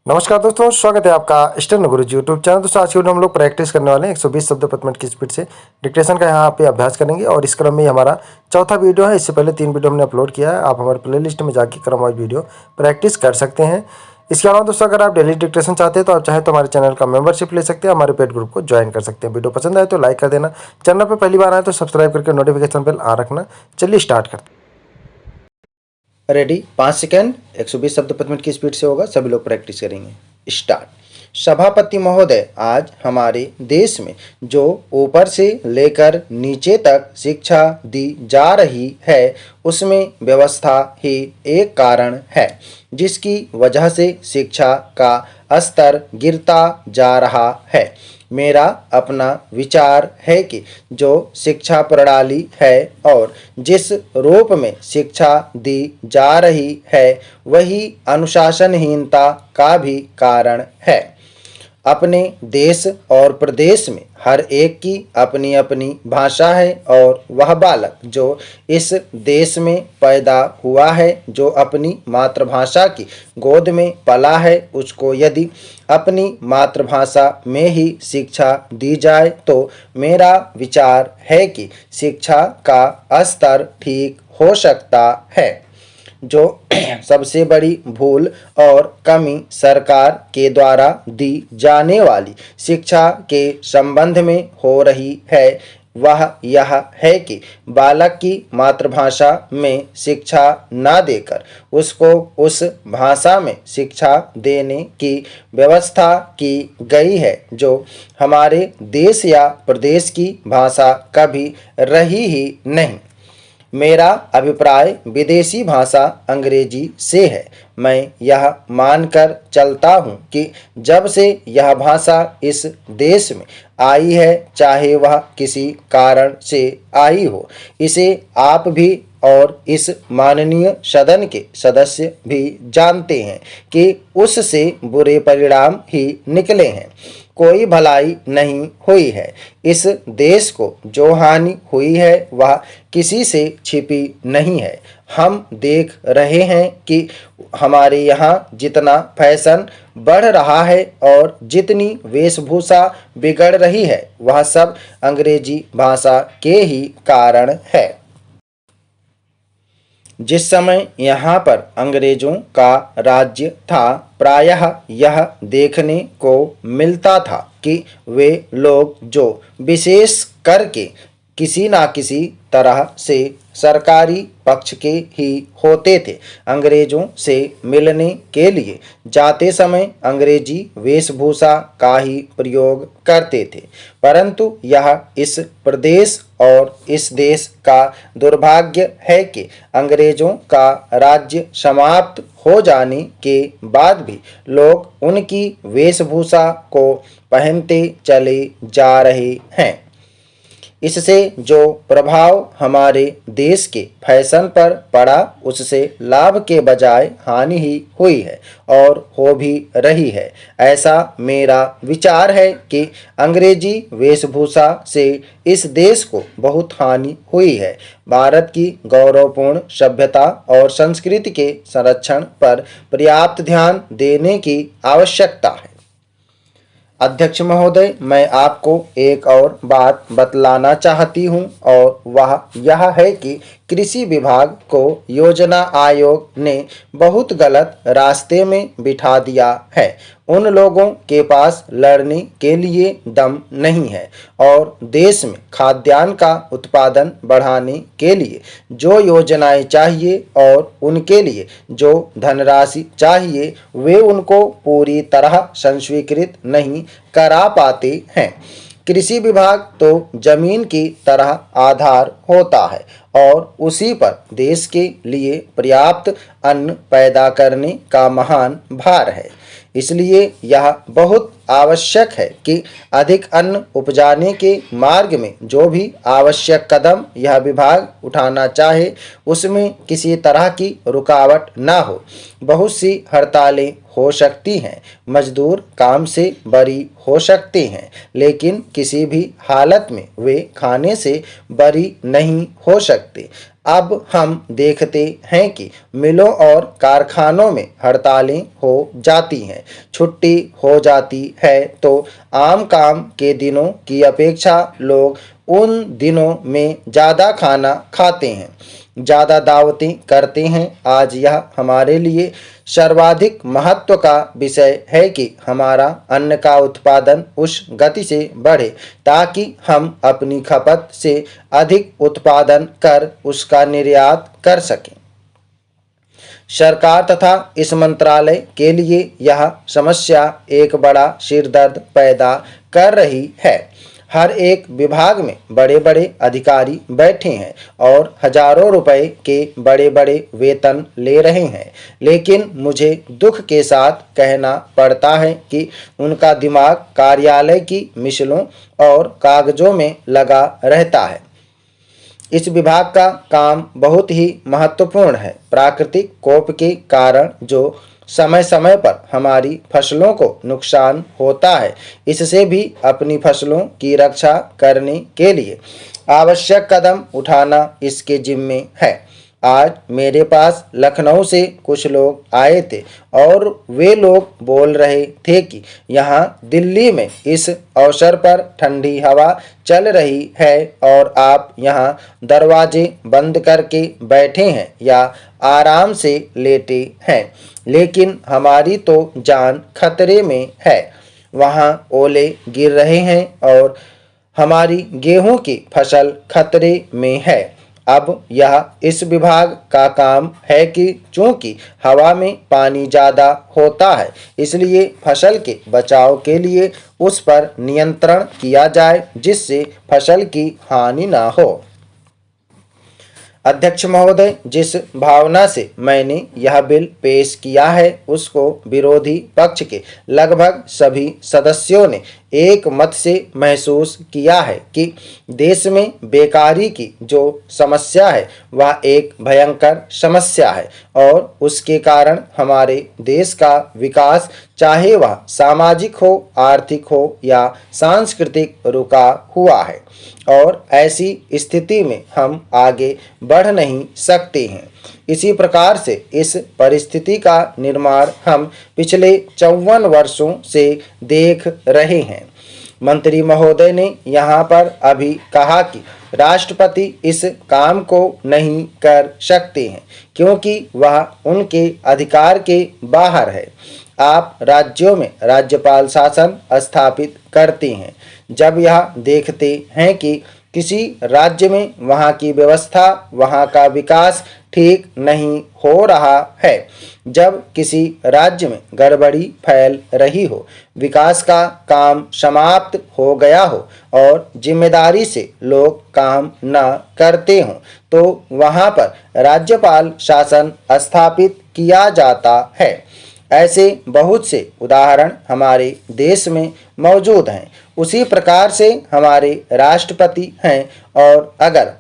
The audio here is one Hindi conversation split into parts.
नमस्कार दोस्तों, स्वागत है आपका स्टैंड गुरुजी यूट्यूब चैनल। दोस्तों आज की वीडियो हम लोग प्रैक्टिस करने वाले हैं 120 शब्द प्रति मिनट की स्पीड से डिक्टेशन का यहाँ पे अभ्यास करेंगे और इस क्रम में ये हमारा चौथा वीडियो है। इससे पहले 3 वीडियो हमने अपलोड किया है, आप हमारे प्लेलिस्ट में जाके क्रम वाइज वीडियो प्रैक्टिस कर सकते हैं। इसके अलावा दोस्तों अगर आप डेली डिक्टेशन चाहते हैं तो आप चाहे तो हमारे चैनल का मेंबरशिप ले सकते हैं, हमारे पेड ग्रुप को ज्वाइन कर सकते हैं। वीडियो पसंद आए तो लाइक कर देना, चैनल पर पहली बार आए तो सब्सक्राइब करके नोटिफिकेशन बेल ऑन रखना। चलिए स्टार्ट करते हैं। रेडी, 5 सेकेंड 120 शब्द प्रति मिनट की स्पीड से होगा, सभी लोग प्रैक्टिस करेंगे। स्टार्ट। सभापति महोदय, आज हमारे देश में जो ऊपर से लेकर नीचे तक शिक्षा दी जा रही है उसमें व्यवस्था ही एक कारण है जिसकी वजह से शिक्षा का स्तर गिरता जा रहा है। मेरा अपना विचार है कि जो शिक्षा प्रणाली है और जिस रूप में शिक्षा दी जा रही है वही अनुशासनहीनता का भी कारण है। अपने देश और प्रदेश में हर एक की अपनी अपनी भाषा है और वह बालक जो इस देश में पैदा हुआ है, जो अपनी मातृभाषा की गोद में पला है, उसको यदि अपनी मातृभाषा में ही शिक्षा दी जाए तो मेरा विचार है कि शिक्षा का स्तर ठीक हो सकता है। जो सबसे बड़ी भूल और कमी सरकार के द्वारा दी जाने वाली शिक्षा के संबंध में हो रही है वह यह है कि बालक की मातृभाषा में शिक्षा न देकर उसको उस भाषा में शिक्षा देने की व्यवस्था की गई है जो हमारे देश या प्रदेश की भाषा कभी रही ही नहीं। मेरा अभिप्राय विदेशी भाषा अंग्रेजी से है। मैं यह मानकर चलता हूँ कि जब से यह भाषा इस देश में आई है, चाहे वह किसी कारण से आई हो, इसे आप भी और इस माननीय सदन के सदस्य भी जानते हैं कि उससे बुरे परिणाम ही निकले हैं। कोई भलाई नहीं हुई है। इस देश को जो हानि हुई है वह किसी से छिपी नहीं है। हम देख रहे हैं कि हमारे यहाँ जितना फैशन बढ़ रहा है और जितनी वेशभूषा बिगड़ रही है वह सब अंग्रेजी भाषा के ही कारण है। जिस समय यहाँ पर अंग्रेजों का राज्य था, प्रायः यह देखने को मिलता था कि वे लोग जो विशेष करके किसी ना किसी तरह से सरकारी पक्ष के ही होते थे, अंग्रेजों से मिलने के लिए जाते समय अंग्रेजी वेशभूषा का ही प्रयोग करते थे। परंतु यह इस प्रदेश और इस देश का दुर्भाग्य है कि अंग्रेजों का राज्य समाप्त हो जाने के बाद भी लोग उनकी वेशभूषा को पहनते चले जा रहे हैं। इससे जो प्रभाव हमारे देश के फैशन पर पड़ा उससे लाभ के बजाय हानि ही हुई है और हो भी रही है। ऐसा मेरा विचार है कि अंग्रेजी वेशभूषा से इस देश को बहुत हानि हुई है। भारत की गौरवपूर्ण सभ्यता और संस्कृति के संरक्षण पर पर्याप्त ध्यान देने की आवश्यकता है। अध्यक्ष महोदय, मैं आपको एक और बात बतलाना चाहती हूं और वह यह है कि कृषि विभाग को योजना आयोग ने बहुत गलत रास्ते में बिठा दिया है। उन लोगों के पास लड़ने के लिए दम नहीं है और देश में खाद्यान्न का उत्पादन बढ़ाने के लिए जो योजनाएं चाहिए और उनके लिए जो धनराशि चाहिए वे उनको पूरी तरह संस्वीकृत नहीं करा पाते हैं। कृषि विभाग तो जमीन की तरह आधार होता है और उसी पर देश के लिए पर्याप्त अन्न पैदा करने का महान भार है। इसलिए यह बहुत आवश्यक है कि अधिक अन्न उपजाने के मार्ग में जो भी आवश्यक कदम यह विभाग उठाना चाहे उसमें किसी तरह की रुकावट न हो। बहुत सी हड़तालें हो सकती हैं, मजदूर काम से बरी हो सकते हैं, लेकिन किसी भी हालत में वे खाने से बरी नहीं हो सकते। अब हम देखते हैं कि मिलों और कारखानों में हड़तालें हो जाती हैं, छुट्टी हो जाती है, तो आम काम के दिनों की अपेक्षा लोग उन दिनों में ज़्यादा खाना खाते हैं, ज़्यादा दावतें करते हैं। आज यह हमारे लिए सर्वाधिक महत्व का विषय है कि हमारा अन्न का उत्पादन उस गति से बढ़े ताकि हम अपनी खपत से अधिक उत्पादन कर उसका निर्यात कर सकें। सरकार तथा इस मंत्रालय के लिए यह समस्या एक बड़ा सिरदर्द पैदा कर रही है। हर एक विभाग में बड़े बड़े अधिकारी बैठे हैं और हजारों रुपए के बड़े बड़े वेतन ले रहे हैं, लेकिन मुझे दुख के साथ कहना पड़ता है कि उनका दिमाग कार्यालय की मिसलों और कागजों में लगा रहता है। इस विभाग का काम बहुत ही महत्वपूर्ण है। प्राकृतिक कोप के कारण जो समय समय पर हमारी फसलों को नुकसान होता है, इससे भी अपनी फसलों की रक्षा करने के लिए आवश्यक कदम उठाना इसके जिम्मे है। आज मेरे पास लखनऊ से कुछ लोग आए थे और वे लोग बोल रहे थे कि यहाँ दिल्ली में इस अवसर पर ठंडी हवा चल रही है और आप यहाँ दरवाजे बंद करके बैठे हैं या आराम से लेटे हैं, लेकिन हमारी तो जान खतरे में है। वहाँ ओले गिर रहे हैं और हमारी गेहूं की फसल खतरे में है। अब यह इस विभाग का काम है कि चूंकि हवा में पानी ज़्यादा होता है, इसलिए फसल के बचाव के लिए उस पर नियंत्रण किया जाए जिससे फसल की हानि ना हो। अध्यक्ष महोदय, जिस भावना से मैंने यह बिल पेश किया है उसको विरोधी पक्ष के लगभग सभी सदस्यों ने एक मत से महसूस किया है कि देश में बेकारी की जो समस्या है वह एक भयंकर समस्या है और उसके कारण हमारे देश का विकास, चाहे वह सामाजिक हो, आर्थिक हो या सांस्कृतिक, रुका हुआ है और ऐसी स्थिति में हम आगे बढ़ नहीं सकते हैं। इसी प्रकार से इस परिस्थिति का निर्माण हम पिछले 54 वर्षों से देख रहे हैं। मंत्री महोदय ने यहाँ पर अभी कहा कि राष्ट्रपति इस काम को नहीं कर सकते हैं क्योंकि वह उनके अधिकार के बाहर है। आप राज्यों में राज्यपाल शासन स्थापित करते हैं। जब यह देखते हैं कि किसी राज्य में वहाँ की व्यवस्था, वहाँ का विकास ठीक नहीं हो रहा है, जब किसी राज्य में गड़बड़ी फैल रही हो, विकास का काम समाप्त हो गया हो और जिम्मेदारी से लोग काम न करते हों, तो वहाँ पर राज्यपाल शासन स्थापित किया जाता है। ऐसे बहुत से उदाहरण हमारे देश में मौजूद हैं। उसी प्रकार से हमारे राष्ट्रपति हैं और अगर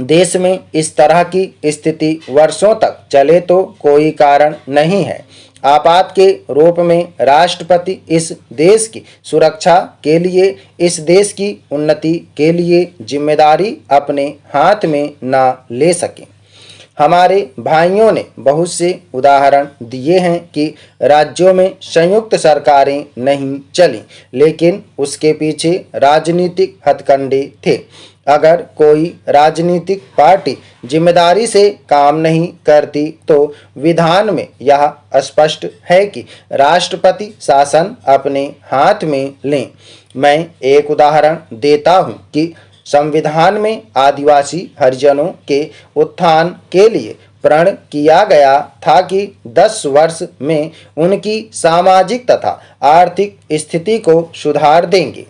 देश में इस तरह की स्थिति वर्षों तक चले तो कोई कारण नहीं है। आपात के रूप में राष्ट्रपति इस देश की सुरक्षा के लिए, इस देश की उन्नति के लिए जिम्मेदारी अपने हाथ में ना ले सकें। हमारे भाइयों ने बहुत से उदाहरण दिए हैं कि राज्यों में संयुक्त सरकारें नहीं चली, लेकिन उसके पीछे राजनीतिक हथकंडे थे। अगर कोई राजनीतिक पार्टी जिम्मेदारी से काम नहीं करती तो विधान में यह स्पष्ट है कि राष्ट्रपति शासन अपने हाथ में लें। मैं एक उदाहरण देता हूं कि संविधान में आदिवासी हरिजनों के उत्थान के लिए प्रण किया गया था कि 10 वर्ष में उनकी सामाजिक तथा आर्थिक स्थिति को सुधार देंगे,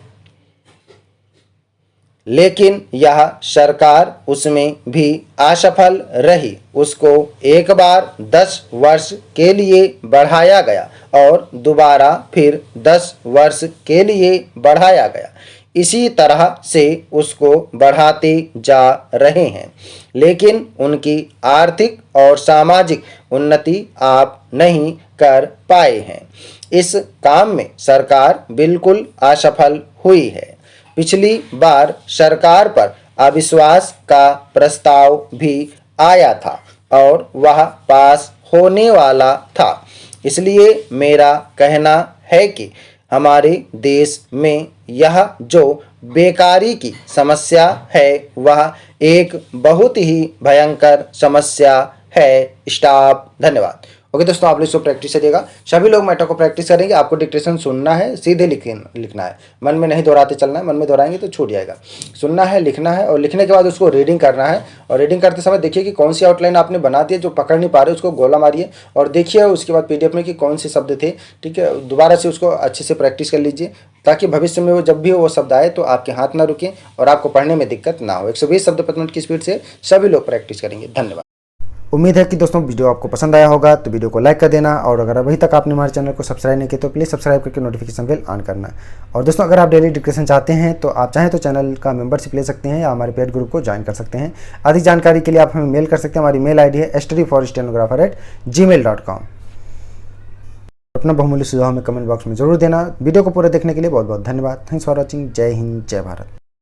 लेकिन यह सरकार उसमें भी असफल रही। उसको एक बार 10 वर्ष के लिए बढ़ाया गया और दोबारा फिर 10 वर्ष के लिए बढ़ाया गया। इसी तरह से उसको बढ़ाते जा रहे हैं, लेकिन उनकी आर्थिक और सामाजिक उन्नति आप नहीं कर पाए हैं। इस काम में सरकार बिल्कुल असफल हुई है। पिछली बार सरकार पर अविश्वास का प्रस्ताव भी आया था और वह पास होने वाला था। इसलिए मेरा कहना है कि हमारे देश में यह जो बेकारी की समस्या है वह एक बहुत ही भयंकर समस्या है। स्टॉप। धन्यवाद। ओके दोस्तों, आप लोग इसको प्रैक्टिस करिएगा। सभी लोग मेटा को प्रैक्टिस करेंगे। आपको डिक्टेशन सुनना है, सीधे लिखना है, मन में नहीं दोहराते चलना है। मन में दोहराएंगे तो छूट जाएगा। सुनना है, लिखना है और लिखने के बाद उसको रीडिंग करना है। और रीडिंग करते समय देखिए कि कौन सी आउटलाइन आपने बना दी है, जो पकड़ नहीं पा रहे उसको गोला मारिए और देखिए उसके बाद पीडीएफ में कि कौन से शब्द थे। ठीक है, दोबारा से उसको अच्छे से प्रैक्टिस कर लीजिए ताकि भविष्य में वो जब भी वो शब्द आए तो आपके हाथ ना रुके और आपको पढ़ने में दिक्कत ना हो। 120 शब्द प्रति मिनट की स्पीड से सभी लोग प्रैक्टिस करेंगे। धन्यवाद। उम्मीद है कि दोस्तों वीडियो आपको पसंद आया होगा, तो वीडियो को लाइक कर देना और अगर अभी तक आपने हमारे चैनल को सब्सक्राइब नहीं किया तो प्लीज़ सब्सक्राइब करके नोटिफिकेशन बेल ऑन करना। और दोस्तों अगर आप डेली डिक्टेशन चाहते हैं तो आप चाहें तो चैनल का मेंबरशिप ले सकते हैं या हमारे पेड ग्रुप को ज्वाइन कर सकते हैं। अधिक जानकारी के लिए आप हमें मेल कर सकते हैं। हमारी मेल ID है studyforstenographer@gmail.com। अपना बहुमूल्य सुझाव हमें कमेंट बॉक्स में जरूर देना। वीडियो को पूरा देखने के लिए बहुत बहुत धन्यवाद। Thanks for watching. जय हिंद, जय भारत।